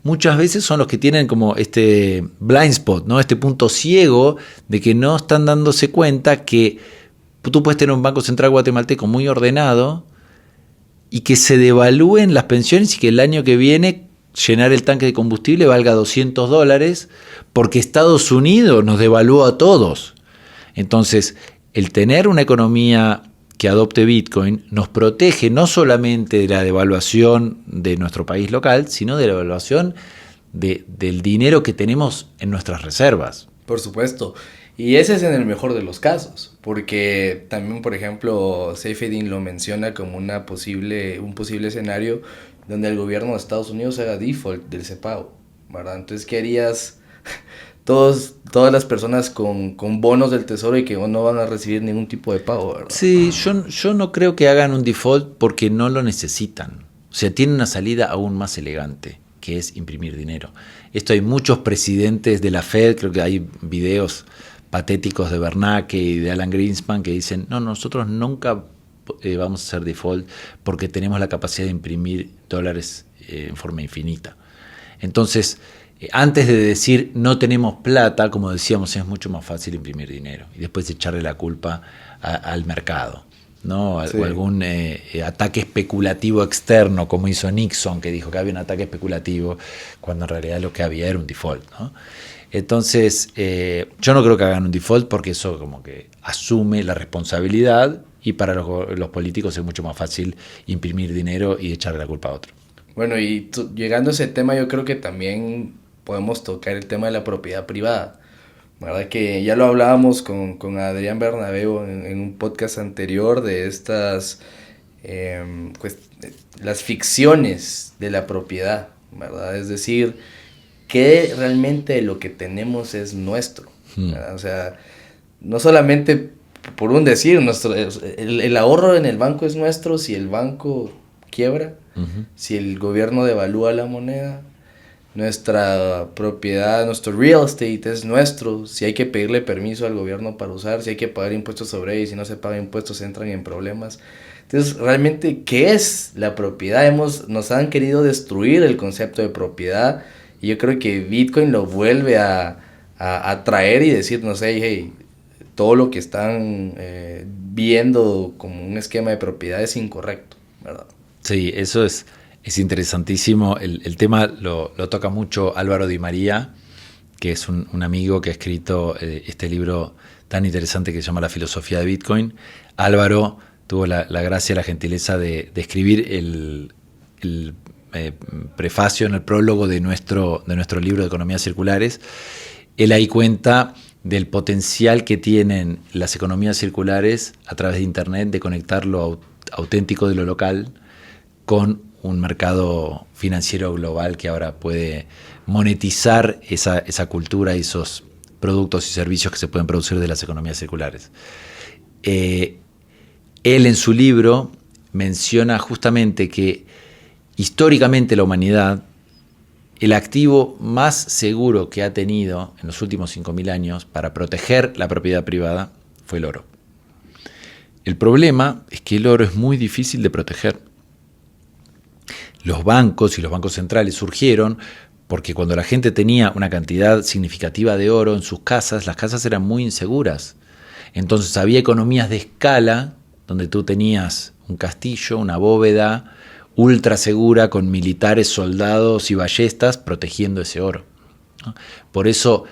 muchas veces son los que tienen como este blind spot, ¿no? Este punto ciego de que no están dándose cuenta que tú puedes tener un banco central guatemalteco muy ordenado y que se devalúen las pensiones y que el año que viene llenar el tanque de combustible valga $200 porque Estados Unidos nos devaluó a todos. Entonces, el tener una economía que adopte Bitcoin nos protege no solamente de la devaluación de nuestro país local, sino de la devaluación del dinero que tenemos en nuestras reservas. Por supuesto. Y ese es en el mejor de los casos, porque también, por ejemplo, Saifedean lo menciona como un posible escenario donde el gobierno de Estados Unidos haga default del CEPAO, ¿verdad? Entonces, ¿qué harías? Todas las personas con bonos del tesoro y que no van a recibir ningún tipo de pago, ¿verdad? Sí, yo no creo que hagan un default porque no lo necesitan. O sea, tienen una salida aún más elegante, que es imprimir dinero. Esto hay muchos presidentes de la Fed, creo que hay videos patéticos de Bernanke y de Alan Greenspan que dicen, no, nosotros nunca vamos a hacer default porque tenemos la capacidad de imprimir dólares en forma infinita. Entonces, antes de decir no tenemos plata, como decíamos, es mucho más fácil imprimir dinero y después echarle la culpa al mercado, ¿no? Sí. O algún ataque especulativo externo, como hizo Nixon, que dijo que había un ataque especulativo, cuando en realidad lo que había era un default, ¿no? Entonces, yo no creo que hagan un default porque eso como que asume la responsabilidad y para los políticos es mucho más fácil imprimir dinero y echarle la culpa a otro. Bueno, y llegando a ese tema, yo creo que también podemos tocar el tema de la propiedad privada, ¿verdad? Que ya lo hablábamos con Adrián Bernabeu en un podcast anterior de estas, las ficciones de la propiedad, ¿verdad? Es decir, que realmente lo que tenemos es nuestro, ¿verdad? O sea, no solamente por un decir, el ahorro en el banco es nuestro si el banco quiebra, si el gobierno devalúa la moneda, nuestra propiedad, nuestro real estate es nuestro, si hay que pedirle permiso al gobierno para usar, si hay que pagar impuestos sobre ellos, si no se pagan impuestos entran en problemas. Entonces, realmente, ¿qué es la propiedad? Nos han querido destruir el concepto de propiedad y yo creo que Bitcoin lo vuelve a traer y decirnos, hey, todo lo que están viendo como un esquema de propiedad es incorrecto, ¿verdad? Sí, eso es interesantísimo. El tema lo toca mucho Álvaro Di María, que es un amigo que ha escrito este libro tan interesante que se llama La filosofía de Bitcoin. Álvaro tuvo la gracia, la gentileza de escribir el prefacio, en el prólogo de nuestro libro de Economías Circulares. Él ahí cuenta del potencial que tienen las economías circulares a través de Internet de conectar lo auténtico de lo local con un mercado financiero global que ahora puede monetizar esa cultura y esos productos y servicios que se pueden producir de las economías circulares. Él en su libro menciona justamente que históricamente la humanidad, el activo más seguro que ha tenido en los últimos 5.000 años para proteger la propiedad privada fue el oro. El problema es que el oro es muy difícil de proteger. Los bancos y los bancos centrales surgieron porque cuando la gente tenía una cantidad significativa de oro en sus casas, las casas eran muy inseguras. Entonces había economías de escala donde tú tenías un castillo, una bóveda ultra segura con militares, soldados y ballestas protegiendo ese oro, ¿no? Por eso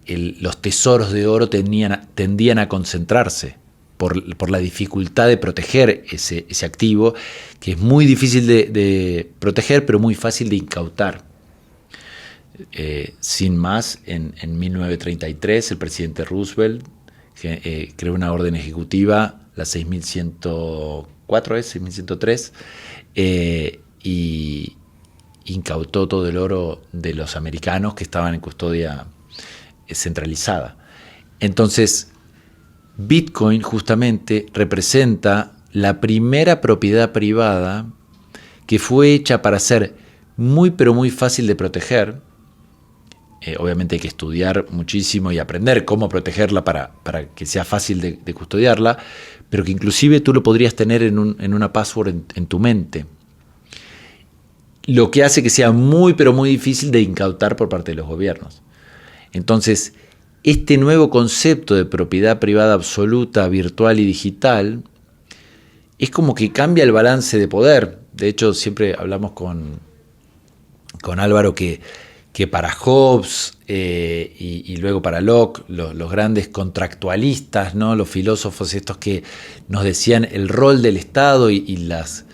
los tesoros de oro tendían a concentrarse por la dificultad de proteger ese activo, que es muy difícil de proteger, pero muy fácil de incautar. Sin más, en 1933 el presidente Roosevelt creó una orden ejecutiva, la 6103, y incautó todo el oro de los americanos que estaban en custodia centralizada. Entonces, Bitcoin justamente representa la primera propiedad privada que fue hecha para ser muy pero muy fácil de proteger. Obviamente hay que estudiar muchísimo y aprender cómo protegerla para que sea fácil de custodiarla, pero que inclusive tú lo podrías tener en una password en tu mente. Lo que hace que sea muy pero muy difícil de incautar por parte de los gobiernos. Entonces, este nuevo concepto de propiedad privada absoluta, virtual y digital es como que cambia el balance de poder. De hecho, siempre hablamos con Álvaro que para Hobbes y luego para Locke, los grandes contractualistas, ¿no? Los filósofos estos que nos decían el rol del Estado y las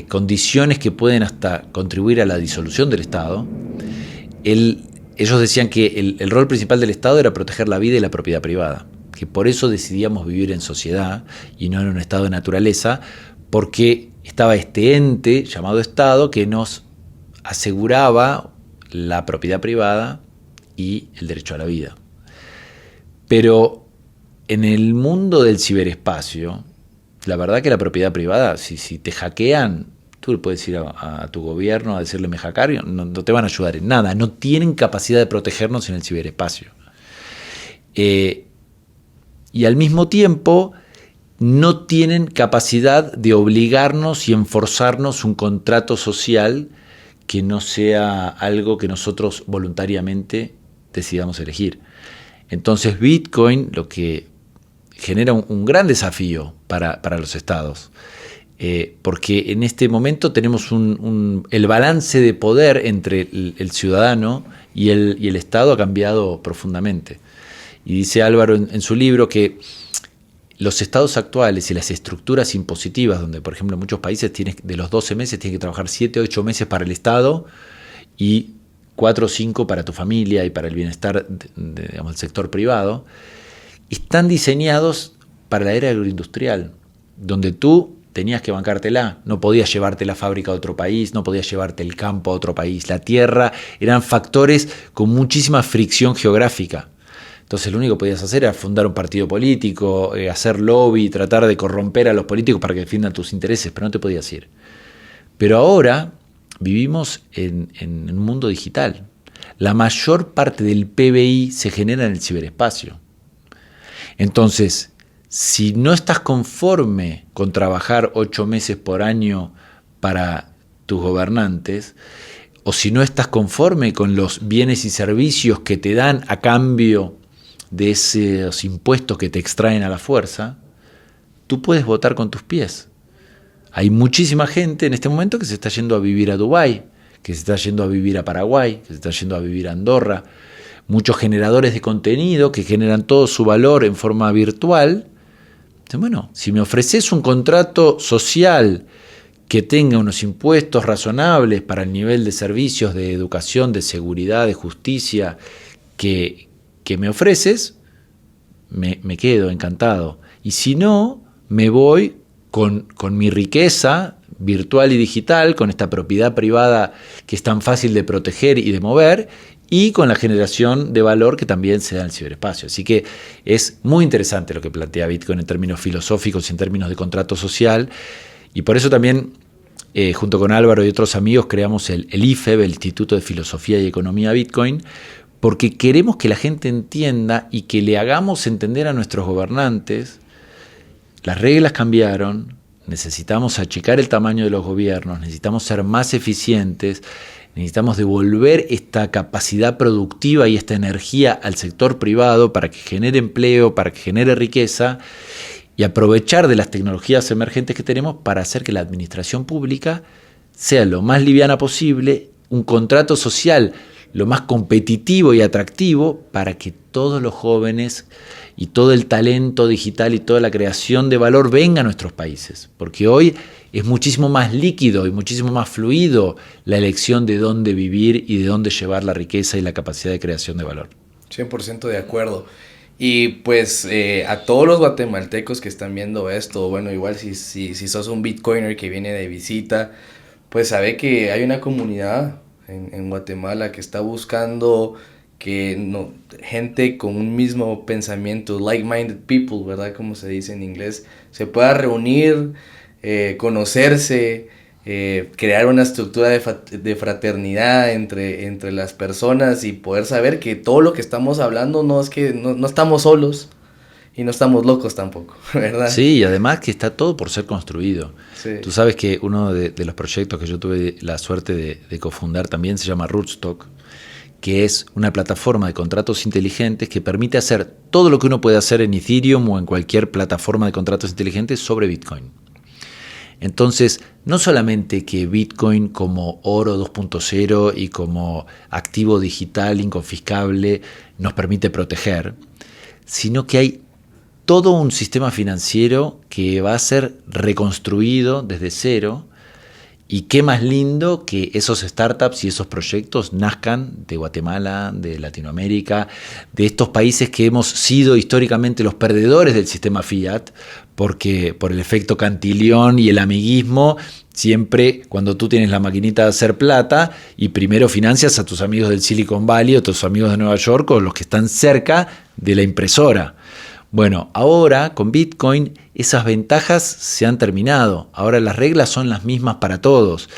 condiciones que pueden hasta contribuir a la disolución del Estado, ellos decían que el rol principal del Estado era proteger la vida y la propiedad privada, que por eso decidíamos vivir en sociedad y no en un estado de naturaleza, porque estaba este ente llamado Estado que nos aseguraba la propiedad privada y el derecho a la vida. Pero en el mundo del ciberespacio, la verdad que la propiedad privada, si te hackean, tú le puedes ir a tu gobierno a decirle me hackearon, no te van a ayudar en nada, no tienen capacidad de protegernos en el ciberespacio. Y al mismo tiempo no tienen capacidad de obligarnos y enforzarnos un contrato social que no sea algo que nosotros voluntariamente decidamos elegir. Entonces Bitcoin lo que genera un gran desafío para los estados, porque en este momento tenemos el balance de poder entre el ciudadano y el Estado ha cambiado profundamente. Y dice Álvaro en su libro que los estados actuales y las estructuras impositivas, donde por ejemplo en muchos países de los 12 meses tienes que trabajar 7 o 8 meses para el Estado y 4 o 5 para tu familia y para el bienestar del sector privado, están diseñados para la era agroindustrial, donde tú tenías que bancártela. No podías llevarte la fábrica a otro país, no podías llevarte el campo a otro país. La tierra eran factores con muchísima fricción geográfica. Entonces lo único que podías hacer era fundar un partido político, hacer lobby, tratar de corromper a los políticos para que defiendan tus intereses, pero no te podías ir. Pero ahora vivimos en un mundo digital. La mayor parte del PBI se genera en el ciberespacio. Entonces, si no estás conforme con trabajar 8 meses por año para tus gobernantes, o si no estás conforme con los bienes y servicios que te dan a cambio de esos impuestos que te extraen a la fuerza, tú puedes votar con tus pies. Hay muchísima gente en este momento que se está yendo a vivir a Dubái, que se está yendo a vivir a Paraguay, que se está yendo a vivir a Andorra. Muchos generadores de contenido que generan todo su valor en forma virtual. Bueno, si me ofreces un contrato social que tenga unos impuestos razonables para el nivel de servicios de educación, de seguridad, de justicia que me ofreces, me quedo encantado. Y si no, me voy con mi riqueza virtual y digital, con esta propiedad privada que es tan fácil de proteger y de mover, y con la generación de valor que también se da en el ciberespacio. Así que es muy interesante lo que plantea Bitcoin en términos filosóficos y en términos de contrato social, y por eso también, junto con Álvaro y otros amigos, creamos el IFEB, el Instituto de Filosofía y Economía Bitcoin, porque queremos que la gente entienda y que le hagamos entender a nuestros gobernantes: las reglas cambiaron, necesitamos achicar el tamaño de los gobiernos, necesitamos ser más eficientes, necesitamos devolver esta capacidad productiva y esta energía al sector privado para que genere empleo, para que genere riqueza, y aprovechar de las tecnologías emergentes que tenemos para hacer que la administración pública sea lo más liviana posible, un contrato social lo más competitivo y atractivo para que todos los jóvenes y todo el talento digital y toda la creación de valor venga a nuestros países. Porque hoy es muchísimo más líquido y muchísimo más fluido la elección de dónde vivir y de dónde llevar la riqueza y la capacidad de creación de valor. 100% de acuerdo. Y pues a todos los guatemaltecos que están viendo esto, bueno, igual si sos un bitcoiner que viene de visita, pues sabe que hay una comunidad en Guatemala que está buscando que gente con un mismo pensamiento, like-minded people, ¿verdad? Como se dice en inglés, se pueda reunir, conocerse, crear una estructura de fraternidad entre las personas y poder saber que todo lo que estamos hablando no es que no estamos solos y no estamos locos tampoco, ¿verdad? Sí, y además que está todo por ser construido. Sí. Tú sabes que uno de los proyectos que yo tuve la suerte de cofundar también se llama Rootstock, que es una plataforma de contratos inteligentes que permite hacer todo lo que uno puede hacer en Ethereum o en cualquier plataforma de contratos inteligentes sobre Bitcoin. Entonces, no solamente que Bitcoin como oro 2.0 y como activo digital inconfiscable nos permite proteger, sino que hay todo un sistema financiero que va a ser reconstruido desde cero. Y qué más lindo que esos startups y esos proyectos nazcan de Guatemala, de Latinoamérica, de estos países que hemos sido históricamente los perdedores del sistema fiat, porque por el efecto Cantillon y el amiguismo, siempre cuando tú tienes la maquinita de hacer plata y primero financias a tus amigos del Silicon Valley o a tus amigos de Nueva York o los que están cerca de la impresora. Bueno, ahora con Bitcoin esas ventajas se han terminado. Ahora las reglas son las mismas para todos.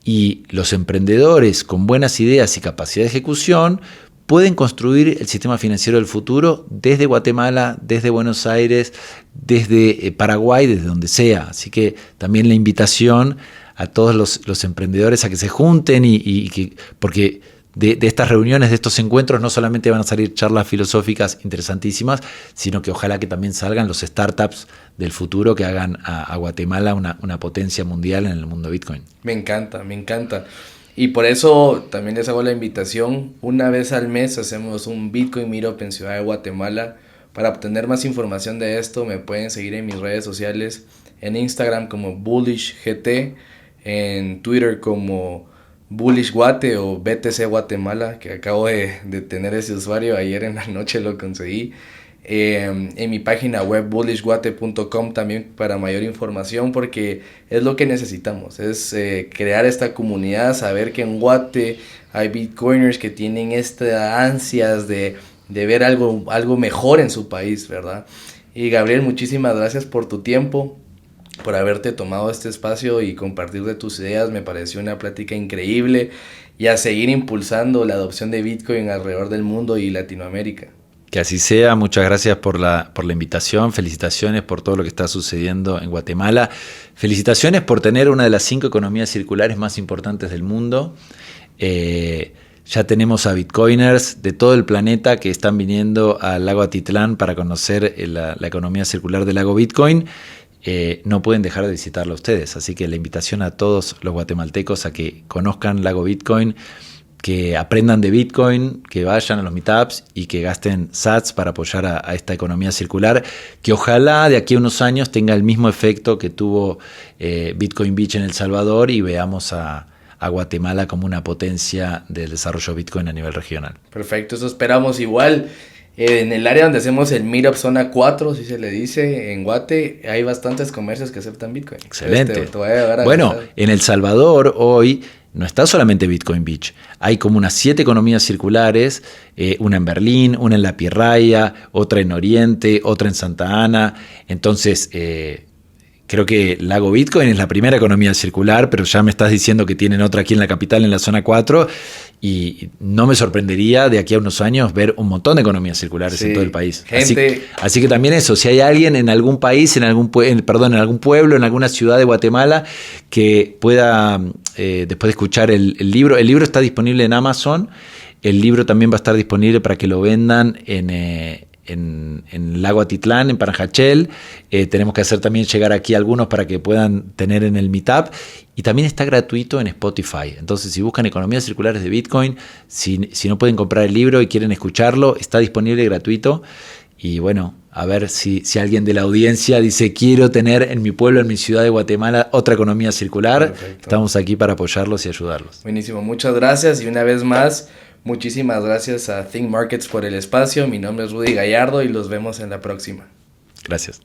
Y los emprendedores con buenas ideas y capacidad de ejecución pueden construir el sistema financiero del futuro desde Guatemala, desde Buenos Aires, desde Paraguay, desde donde sea. Así que también la invitación a todos los emprendedores a que se junten y que, porque de estas reuniones, de estos encuentros, no solamente van a salir charlas filosóficas interesantísimas, sino que ojalá que también salgan los startups del futuro que hagan a Guatemala una potencia mundial en el mundo Bitcoin. Me encanta, me encanta. Y por eso también les hago la invitación. Una vez al mes hacemos un Bitcoin Meetup en Ciudad de Guatemala. Para obtener más información de esto me pueden seguir en mis redes sociales, en Instagram como BullishGT, en Twitter como Bullish Guate o BTC Guatemala, que acabo de tener ese usuario, ayer en la noche lo conseguí. en mi página web bullishguate.com también para mayor información, porque es lo que necesitamos, es crear esta comunidad, saber que en Guate hay bitcoiners que tienen esta ansias de ver algo mejor en su país, ¿verdad? Y Gabriel, muchísimas gracias por tu tiempo, por haberte tomado este espacio y compartir de tus ideas. Me pareció una plática increíble, y a seguir impulsando la adopción de Bitcoin alrededor del mundo y Latinoamérica. Que así sea. Muchas gracias por la invitación. Felicitaciones por todo lo que está sucediendo en Guatemala. Felicitaciones por tener una de las 5 economías circulares más importantes del mundo. Ya tenemos a bitcoiners de todo el planeta que están viniendo al lago Atitlán para conocer la economía circular del lago Bitcoin. No pueden dejar de visitarlo ustedes. Así que la invitación a todos los guatemaltecos a que conozcan Lago Bitcoin, que aprendan de Bitcoin, que vayan a los meetups y que gasten sats para apoyar a esta economía circular, que ojalá de aquí a unos años tenga el mismo efecto que tuvo Bitcoin Beach en El Salvador, y veamos a Guatemala como una potencia del desarrollo Bitcoin a nivel regional. Perfecto, eso esperamos. Igual en el área donde hacemos el Meetup Zona 4, así se le dice, en Guate, hay bastantes comercios que aceptan Bitcoin. Excelente. Bueno, en El Salvador hoy no está solamente Bitcoin Beach. Hay como unas 7 economías circulares, una en Berlín, una en La Pirraya, otra en Oriente, otra en Santa Ana. Entonces, creo que Lago Bitcoin es la primera economía circular, pero ya me estás diciendo que tienen otra aquí en la capital, en la zona 4, y no me sorprendería de aquí a unos años ver un montón de economías circulares en todo el país. Así que también eso, si hay alguien en algún país, en algún pueblo, en alguna ciudad de Guatemala que pueda, después de escuchar el libro está disponible en Amazon. El libro también va a estar disponible para que lo vendan en Lago Atitlán, en Panajachel. Tenemos que hacer también llegar aquí algunos para que puedan tener en el Meetup, y también está gratuito en Spotify. Entonces, si buscan economías circulares de Bitcoin, si no pueden comprar el libro y quieren escucharlo, está disponible gratuito. Y bueno, a ver si alguien de la audiencia dice: quiero tener en mi pueblo, en mi ciudad de Guatemala, otra economía circular. Perfecto. Estamos aquí para apoyarlos y ayudarlos. Buenísimo, muchas gracias, y una vez más, muchísimas gracias a Think Markets por el espacio. Mi nombre es Rudy Gallardo y los vemos en la próxima. Gracias.